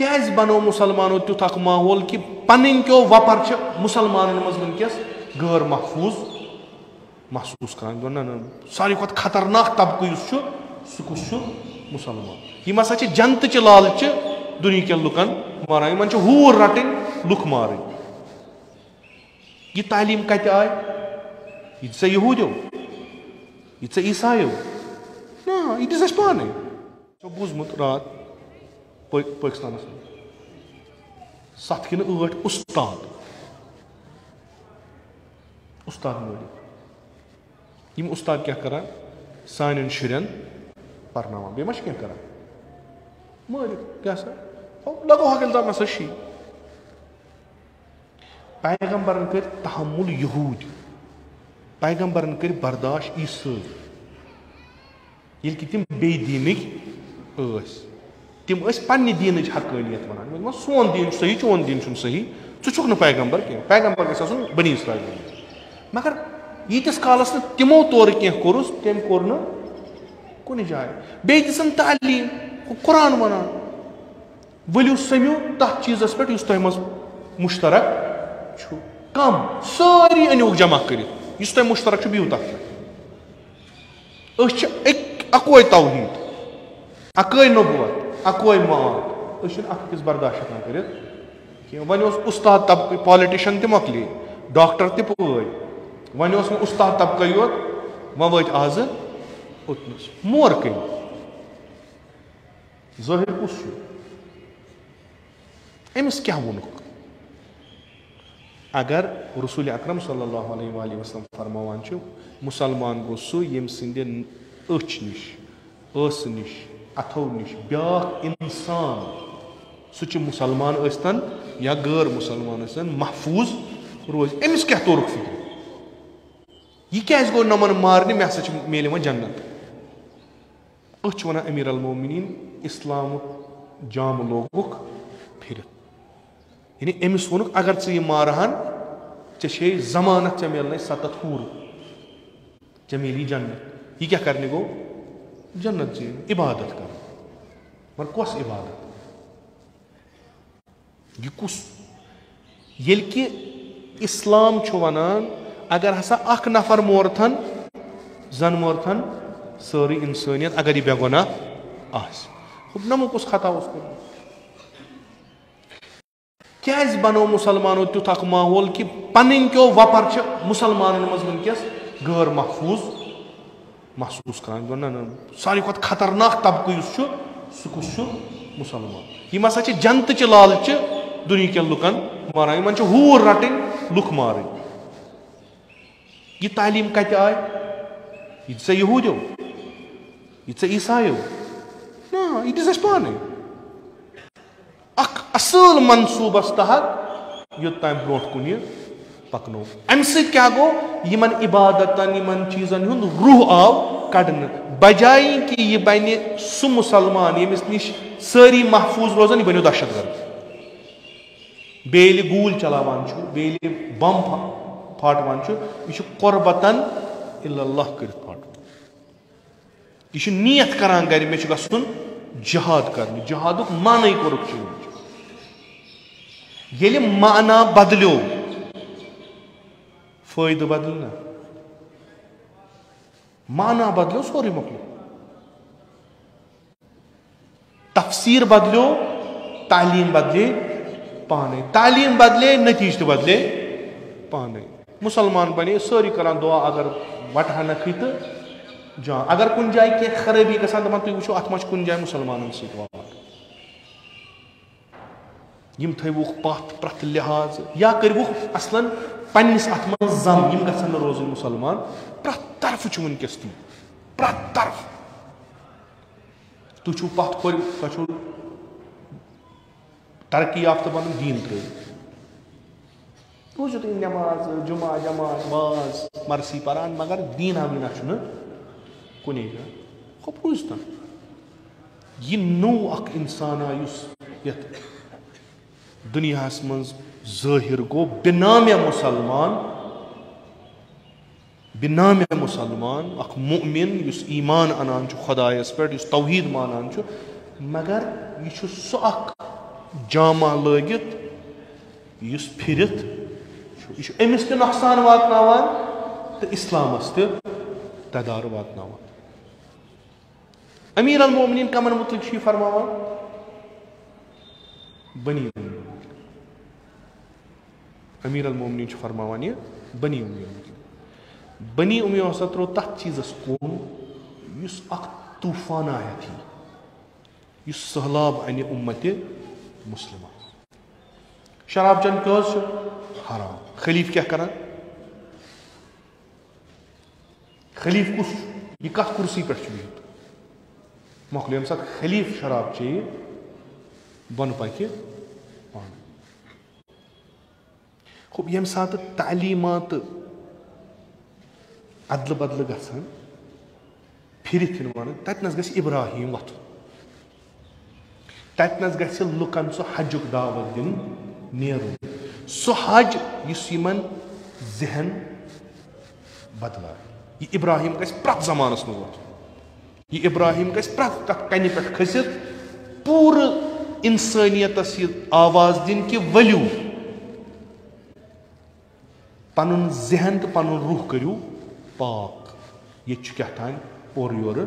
कैज बनो मुसलमानों तुथ अख माहौल कि पन्न क्यों वपर मुसलमान मज वनकस गैर महफूज महसूस कर ना सारी खुद खतरनाक तबकह सह कुस मुसलमान यम हसा जनत च लालच दुनिया के लुकन मारान इन हूर रटन लुक मार यह तालीम कत आय यह यहूदियों यह ईसाइयों ना यह दिस पाने बूझमुत रात पाकिस्तान 7 कि 8 उस्ताद मलिक यम उस्ताद क्या करान सान शुरन पर्नावान बे मा क्या करान मलिक क्या सा लगो हकलदार ना शी पैगंबरन कर तहम्मुल यहूद पैगंबरन कर बर्दाश्त ईसाई ये कि तिम बेदीनिक तिम पन्ने दीन हकानियत वन सोन दीन सही चोन दीन सही चुक न पैगंबर कह पैगंबर गस बनी इसराइल मगर यीतिस कालस न तिमो तौर कह कोरुस तम कोर न कुन जाए बे दिसन तालीम कुरान वनान वलियो समियो तथ चीजस पे तुम मज मुश्तरक कम सारी अनोक जमा कर मुश्तरक बिहू तथ अकोय तौहीद अकोय नबुवत अकोय मात अकिस बर्दाश्त कर वन उस्ताद तबक पॉलिटिशियन त मकली डॉक्टर त पय वन उस्ताद तबक योत वन वत आज उतनस मोर कन ज़ाहिर कुस अमिस क्या वोनुक अगर रसूल अकरम सल्लल्लाहु अलैहि वसल्लम फरमावान मुसलमान गो सह यम सिंद अच निश अस निश अथो निश ब्याख इंसान सह मुसलमान स्तन या गैर मुसलमान स्तन महफूज रोज अमिस क्या तोरुक फिक्र यह क्या गो नमन मारने मे हसा मिले वो जन्नत अच वन अमीर अल मोमिनीन इस्लाम जाम लोगुक फिर यानी अमिस वोनुक अगर चे मारहन चे जमानत चे मिलने 7 हूर चे मिली जन्नत यह क्या करने गो जन्नत जी इबादत कर मगर कस इबादत यह कुस ये कि इस्लाम वनान अगर हसा अख नफर मोरथन जन मोरथन सारी इंसानियत अगर यह बेगुनाह नमो कुस खता कैज बनो मुसलमानों तुथ अख माहौल कि पन्न क्यों वपर मुसलमान मज वनकस गैर महफूज महसूस कर ना सारी खुद खतरनाक तबकह सह कुस मुसलमान यम हसा जनत च लालच दुनिया के लुकन मारान इन हूर रटन लुक मार यह तालीम कत आय यह यहूदियों यह ईसाइयों ना यह दिस पाने असल मनसूबस तहत योतान ब्रोट कुन पकनो अम क्या गो यमन इबादतन यमन चीजन हुंद रूह आव कड़न बजाय कि यह बन सह मुसलमान यमिस निश सारी महफूज रोजन यह बनो दहशतगर्द बेल गूल चलावान बेल बम फाटवान यह कुर्बतन इल्लल्लाह कर फाटवान यह नियत करान गर मे गसन जिहाद कर जिहादुक मानै कोरुक ये माना बदलो फायदे बदल ना माना बदलो सोरी मकलो तफसीर बदलो तालीम बदले पाने तालीम बदले नतीज बदले पाने मुसलमान बने सारी करान दुआ अगर वटहा नखी तो जा अगर कुन जाए कह खराबी गसान दपान तुम वो अत कुन जाए मुसलमान सत यम थवुख पथ प्रथ लिहाज या करवुख असलन पन्निस अत मज जम यम गसन रोजन मुसलमान प्रथ तरफ वनकस तुम प्रथ तरफ तुम पथ खोर तरक्की याफ्त बन दीन त्रो नमाज जुमा जमात बाज मरसी पान मगर दीन वीना कुन खब रूजतन यह नो अख इंसाना दुनिया मज ज़ाहिर गो बिनामे मुसलमान अख मुमिन युस ईमान अनान खुदायस पे तौहीद मानान मगर यह सह जामा लगित युस फिरित यह अमिस ते नुकसान वातनावान तो इस्लामस ते तदार वातनावान। अमीर अल मोमिनीन कमन मुतलिक फरमावान बनी उम्मीद। अमीर अल मोमिनीन फरमावान ये बनी उम्मीद। बनी उम्मीद हसा त्रो तथ चीजस कुन युस अख तूफान आया थी, युस सहलाब अने उम्मत मुस्लिम। शराब चन क्या हराम। खलीफ क्या करान? खलीफ कुछ यह कत कुर्सी पे मोकल यम सात खलीफ शराब चे बन पक पान। खूब यम सात तालीमात अदल बदल गसान फिर वन तथनस गस इब्राहिम वत तथनस गस लुकन सह हजुक दावत दिन नेरुन सह हज युस यमन जहन बदला। यह इब्राहिम गस प्रत जमानस मज वत, यह इब्राहिम गस प्रत तथ कन पे खसित पूर इंसानियतस यह आवाज दिन कि वलियो पनुन जहन तो पनुन रूह करू पाक। ये क्या थान और योर